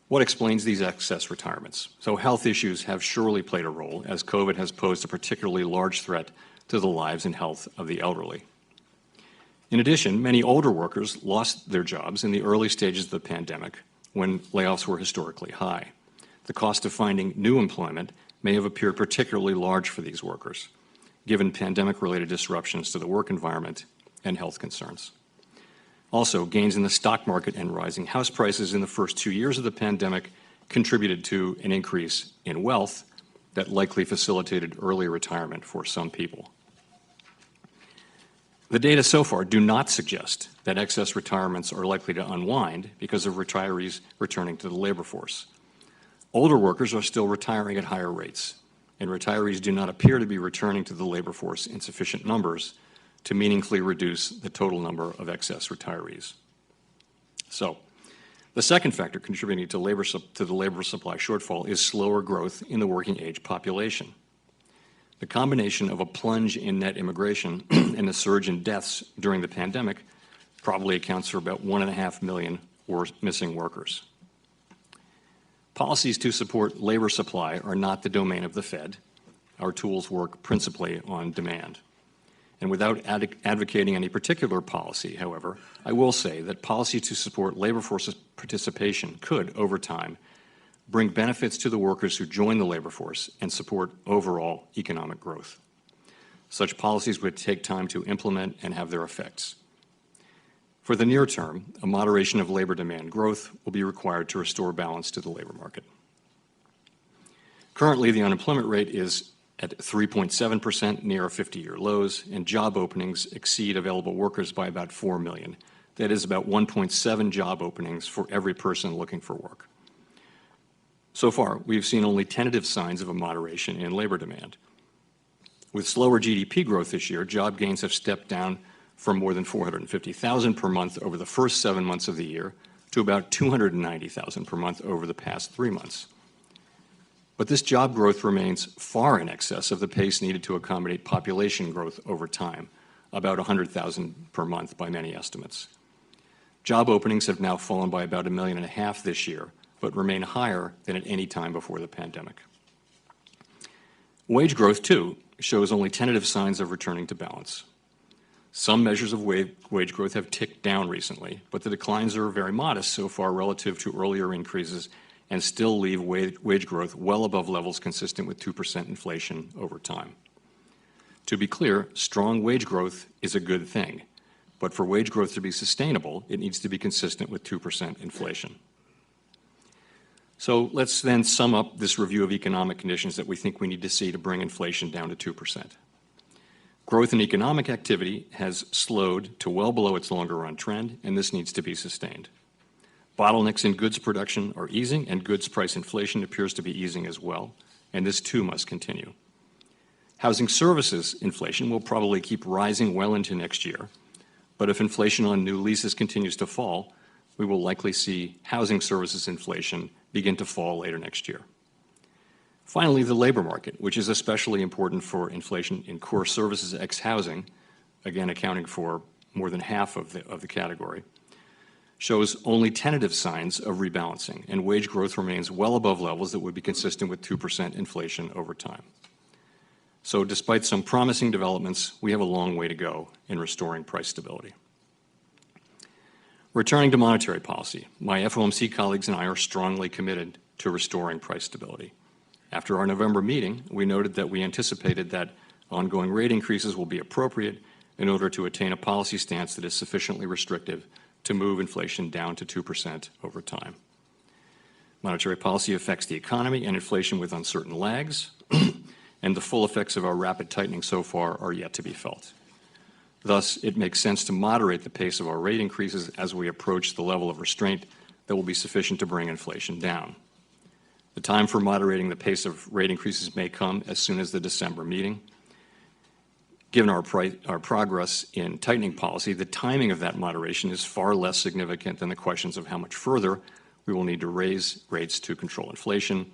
What explains these excess retirements? So health issues have surely played a role, as COVID has posed a particularly large threat to the lives and health of the elderly. In addition, many older workers lost their jobs in the early stages of the pandemic when layoffs were historically high. The cost of finding new employment may have appeared particularly large for these workers, given pandemic-related disruptions to the work environment and health concerns. Also, gains in the stock market and rising house prices in the first 2 years of the pandemic contributed to an increase in wealth that likely facilitated early retirement for some people. The data so far do not suggest that excess retirements are likely to unwind because of retirees returning to the labor force. Older workers are still retiring at higher rates, and retirees do not appear to be returning to the labor force in sufficient numbers to meaningfully reduce the total number of excess retirees. So, the second factor contributing to the labor supply shortfall is slower growth in the working age population. The combination of a plunge in net immigration and a surge in deaths during the pandemic probably accounts for about 1.5 million missing workers. Policies to support labor supply are not the domain of the Fed. Our tools work principally on demand. And without advocating any particular policy, however, I will say that policy to support labor force participation could, over time, bring benefits to the workers who join the labor force and support overall economic growth. Such policies would take time to implement and have their effects. For the near term, a moderation of labor demand growth will be required to restore balance to the labor market. Currently, the unemployment rate is at 3.7%, near 50-year lows, and job openings exceed available workers by about 4 million. That is about 1.7 job openings for every person looking for work. So far, we've seen only tentative signs of a moderation in labor demand. With slower GDP growth this year, job gains have stepped down from more than 450,000 per month over the first 7 months of the year to about 290,000 per month over the past 3 months. But this job growth remains far in excess of the pace needed to accommodate population growth over time, about 100,000 per month by many estimates. Job openings have now fallen by about 1.5 million this year, but remain higher than at any time before the pandemic. Wage growth, too, shows only tentative signs of returning to balance. Some measures of wage growth have ticked down recently, but the declines are very modest so far relative to earlier increases and still leave wage growth well above levels consistent with 2% inflation over time. To be clear, strong wage growth is a good thing, but for wage growth to be sustainable, it needs to be consistent with 2% inflation. So let's then sum up this review of economic conditions that we think we need to see to bring inflation down to 2%. Growth in economic activity has slowed to well below its longer-run trend, and this needs to be sustained. Bottlenecks in goods production are easing, and goods price inflation appears to be easing as well, and this too must continue. Housing services inflation will probably keep rising well into next year, but if inflation on new leases continues to fall, we will likely see housing services inflation begin to fall later next year. Finally, the labor market, which is especially important for inflation in core services ex-housing, again accounting for more than half of the category, shows only tentative signs of rebalancing, and wage growth remains well above levels that would be consistent with 2% inflation over time. So despite some promising developments, we have a long way to go in restoring price stability. Returning to monetary policy, my FOMC colleagues and I are strongly committed to restoring price stability. After our November meeting, we noted that we anticipated that ongoing rate increases will be appropriate in order to attain a policy stance that is sufficiently restrictive to move inflation down to 2% over time. Monetary policy affects the economy and inflation with uncertain lags, and the full effects of our rapid tightening so far are yet to be felt. Thus, it makes sense to moderate the pace of our rate increases as we approach the level of restraint that will be sufficient to bring inflation down. The time for moderating the pace of rate increases may come as soon as the December meeting. Given our progress in tightening policy, the timing of that moderation is far less significant than the questions of how much further we will need to raise rates to control inflation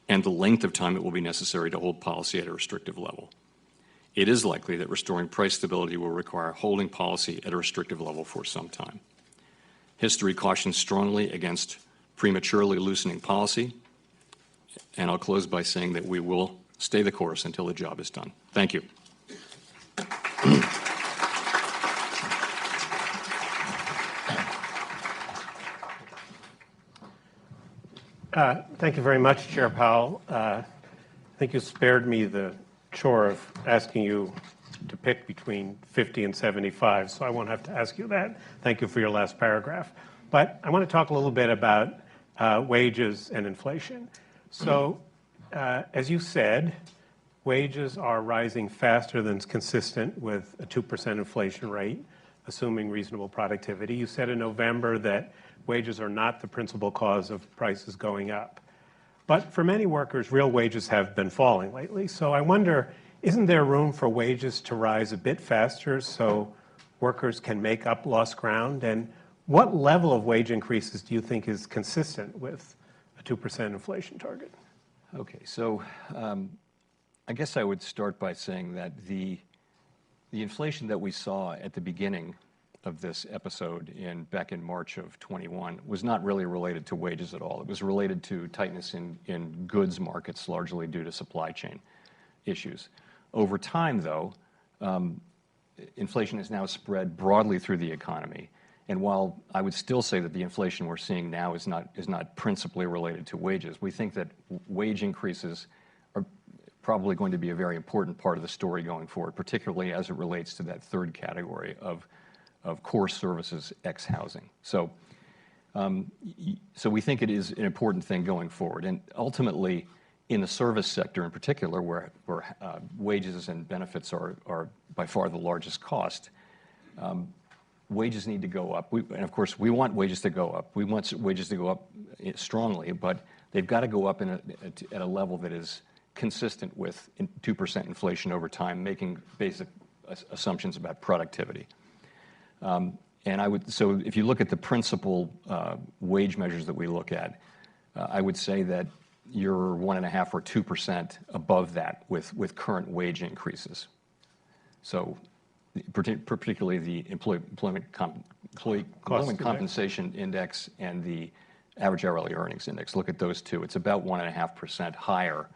and the length of time it will be necessary to hold policy at a restrictive level. It is likely that restoring price stability will require holding policy at a restrictive level for some time. History cautions strongly against prematurely loosening policy. And I'll close by saying that we will stay the course until the job is done. Thank you. Thank you very much, Chair Powell. I think you spared me the chore of asking you to pick between 50 and 75, so I won't have to ask you that. Thank you for your last paragraph. But I want to talk a little bit about wages and inflation. So, as you said, wages are rising faster than is consistent with a 2% inflation rate, assuming reasonable productivity. You said in November that wages are not the principal cause of prices going up. But for many workers, real wages have been falling lately. So I wonder, isn't there room for wages to rise a bit faster so workers can make up lost ground? And what level of wage increases do you think is consistent with a 2% inflation target? Okay, so I guess I would start by saying that the inflation that we saw at the beginning of this episode back in March of 21 was not really related to wages at all. It was related to tightness in goods markets, largely due to supply chain issues. Over time, though, inflation has now spread broadly through the economy. And while I would still say that the inflation we're seeing now is not principally related to wages, we think that wage increases are probably going to be a very important part of the story going forward, particularly as it relates to that third category of core services ex housing. So we think it is an important thing going forward. And ultimately, in the service sector in particular, where wages and benefits are by far the largest cost, wages need to go up. And of course, we want wages to go up. We want wages to go up strongly, but they've got to go up at a level that is consistent with 2% inflation over time, making basic assumptions about productivity. So if you look at the principal wage measures that we look at, I would say that you're 1.5 or 2% above that with current wage increases. So particularly the employment compensation index and the average hourly earnings index. Look at those two. It's about 1.5% higher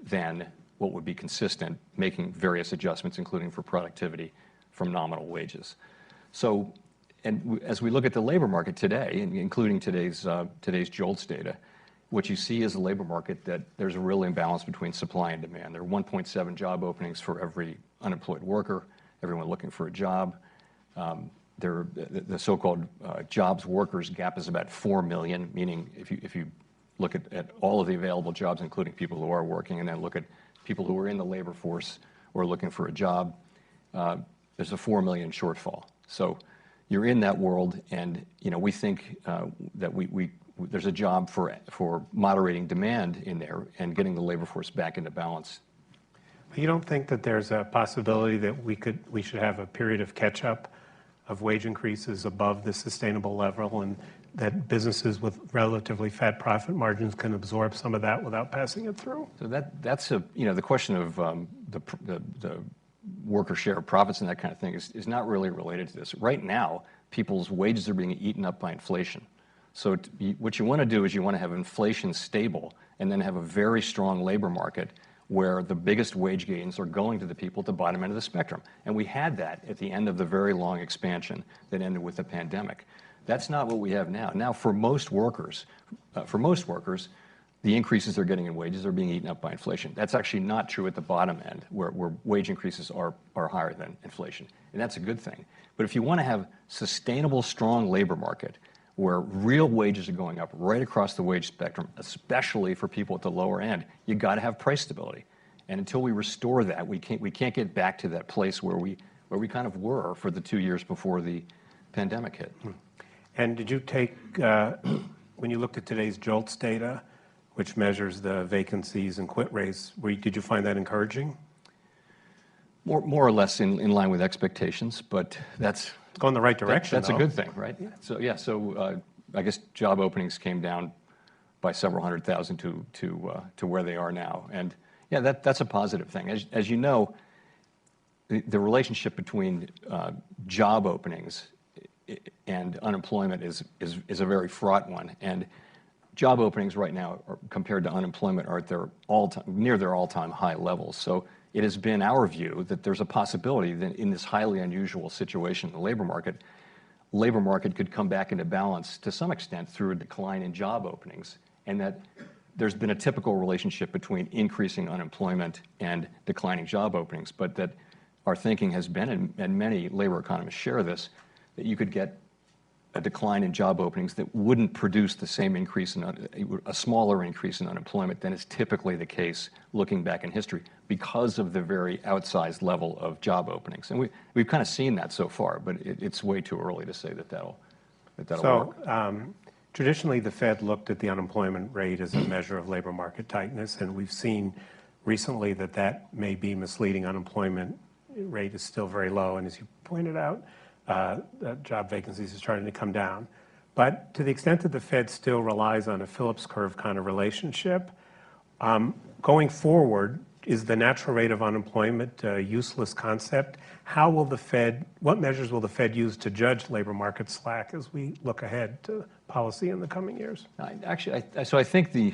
than what would be consistent, making various adjustments, including for productivity, from nominal wages. So, and as we look at the labor market today, including today's JOLTS data, what you see is a labor market that there's a real imbalance between supply and demand. There are 1.7 job openings for every unemployed worker, everyone looking for a job. The so-called jobs workers gap is about 4 million, meaning if you look at all of the available jobs, including people who are working, and then look at people who are in the labor force or looking for a job, there's a 4 million shortfall. So you're in that world, and we think that there's a job for moderating demand in there and getting the labor force back into balance. You don't think that there's a possibility that we should have a period of catch-up of wage increases above the sustainable level, and that businesses with relatively fat profit margins can absorb some of that without passing it through? So that's the question of the worker share of profits and that kind of thing is not really related to this. Right now, people's wages are being eaten up by inflation. So what you want to do is you want to have inflation stable and then have a very strong labor market where the biggest wage gains are going to the people at the bottom end of the spectrum. And we had that at the end of the very long expansion that ended with the pandemic. That's not what we have now. Now, for most workers, the increases they're getting in wages are being eaten up by inflation. That's actually not true at the bottom end, where wage increases are higher than inflation. And that's a good thing. But if you want to have sustainable, strong labor market, where real wages are going up right across the wage spectrum, especially for people at the lower end, you got to have price stability. And until we restore that, we can't get back to that place where we kind of were for the 2 years before the pandemic hit. And did you take, when you looked at today's JOLTS data, which measures the vacancies and quit rates, did you find that encouraging? More or less in line with expectations, but that's going the right direction. That's a good thing, right? Yeah. So I guess job openings came down by several 100,000 to where they are now, and yeah, that's a positive thing. As you know, the relationship between job openings and unemployment is a very fraught one, and job openings right now, compared to unemployment, are at their near their all-time high levels. So it has been our view that there's a possibility that in this highly unusual situation in the labor market could come back into balance to some extent through a decline in job openings, and that there's been a typical relationship between increasing unemployment and declining job openings, but that our thinking has been, and many labor economists share this, that you could get a decline in job openings that wouldn't produce the same increase in a smaller increase in unemployment than is typically the case looking back in history because of the very outsized level of job openings. And we've kind of seen that so far, but it's way too early to say that that'll work. Traditionally, the Fed looked at the unemployment rate as a measure of labor market tightness, and we've seen recently that that may be misleading. Unemployment rate is still very low, and as you pointed out, job vacancies are starting to come down. But to the extent that the Fed still relies on a Phillips curve kind of relationship, going forward, is the natural rate of unemployment a useless concept? What measures will the Fed use to judge labor market slack as we look ahead to policy in the coming years? So I think the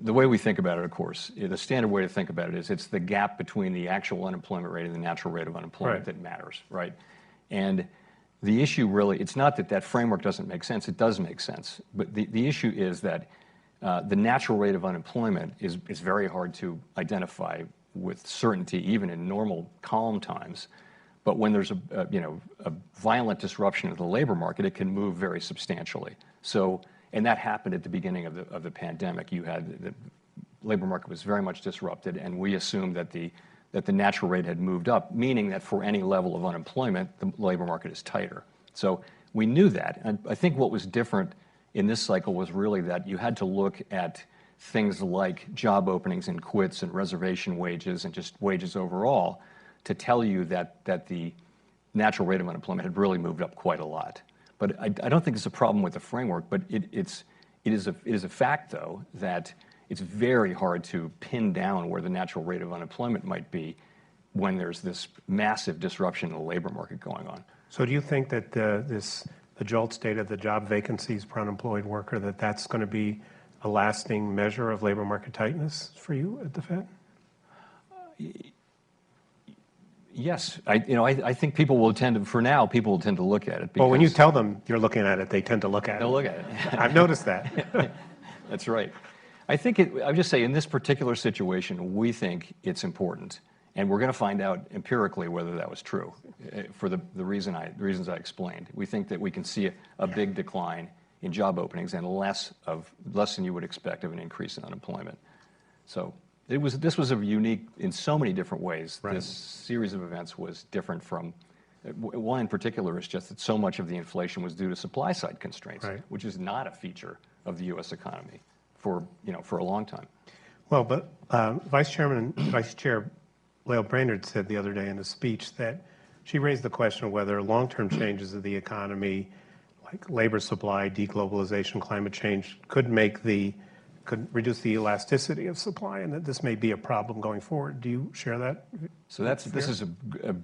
way we think about it, of course, the standard way to think about it is it's the gap between the actual unemployment rate and the natural rate of unemployment that matters, right? And the issue really, it's not that that framework doesn't make sense, it does make sense. But the issue is that the natural rate of unemployment is very hard to identify with certainty, even in normal calm times. But when there's a violent disruption of the labor market, it can move very substantially. So, and that happened at the beginning of the pandemic. You had the labor market was very much disrupted, and we assumed that the natural rate had moved up, meaning that for any level of unemployment, the labor market is tighter. So we knew that. And I think what was different in this cycle was really that you had to look at things like job openings and quits and reservation wages and just wages overall to tell you that the natural rate of unemployment had really moved up quite a lot. But I don't think it's a problem with the framework, but it is a fact, though, that it's very hard to pin down where the natural rate of unemployment might be when there's this massive disruption in the labor market going on. So do you think that the JOLTS data, the job vacancies per unemployed worker, that's going to be a lasting measure of labor market tightness for you at the Fed? Yes, I think people will tend to, for now, people will tend to look at it. Well, when you tell them you're looking at it, they tend to look at it. They'll look at it. I've noticed that. That's right. I think I would just say in this particular situation, we think it's important, and we're going to find out empirically whether that was true for the reasons I explained. We think that we can see a big decline in job openings and less than you would expect of an increase in unemployment. So this was a unique in so many different ways. Right. This series of events was different from one in particular is just that so much of the inflation was due to supply side constraints, right, which is not a feature of the U.S. economy for a long time. Well, but Vice Chair Lael Brainerd said the other day in a speech that she raised the question of whether long-term changes of the economy, like labor supply, deglobalization, climate change, could reduce the elasticity of supply, and that this may be a problem going forward. Do you share that? So this is a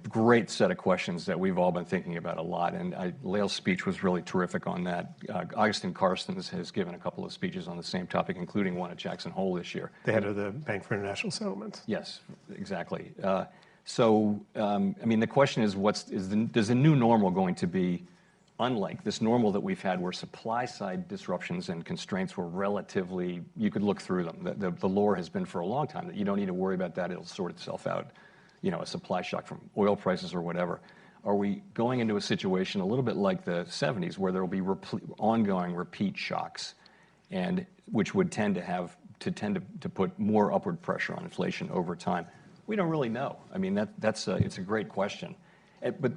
great set of questions that we've all been thinking about a lot, and Lael's speech was really terrific on that. Augustin Carstens has given a couple of speeches on the same topic, including one at Jackson Hole this year. The head of the Bank for International Settlements. Yes, exactly. The question is, is the new normal going to be unlike this normal that we've had where supply side disruptions and constraints were relatively, you could look through them. The lore has been for a long time that you don't need to worry about that, it'll sort itself out, a supply shock from oil prices or whatever. Are we going into a situation a little bit like the 70s where there will be ongoing repeat shocks, and which would tend to put more upward pressure on inflation over time? We don't really know. I mean, it's a great question. But